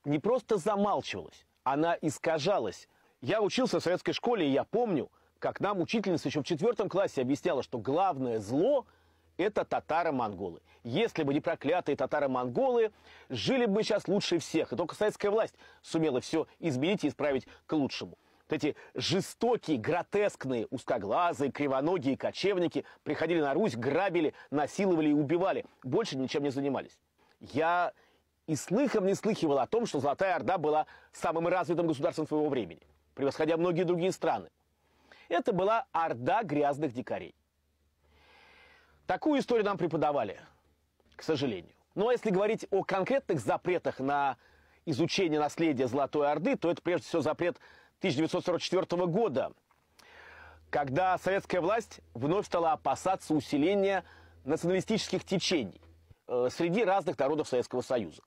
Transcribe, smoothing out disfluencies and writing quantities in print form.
не просто замалчивалась, она искажалась. Я учился в советской школе, и я помню, как нам учительница еще в 4 классе объясняла, что главное зло – это татаро-монголы. Если бы не проклятые татаро-монголы, жили бы мы сейчас лучше всех. И только советская власть сумела все изменить и исправить к лучшему. Вот эти жестокие, гротескные, узкоглазые, кривоногие кочевники приходили на Русь, грабили, насиловали и убивали. Больше ничем не занимались. Я и слыхом не слыхивал о том, что Золотая Орда была самым развитым государством своего времени, превосходя многие другие страны. Это была орда грязных дикарей. Такую историю нам преподавали, к сожалению. Ну а если говорить о конкретных запретах на изучение наследия Золотой Орды, то это прежде всего запрет 1944 года, когда советская власть вновь стала опасаться усиления националистических течений среди разных народов Советского Союза.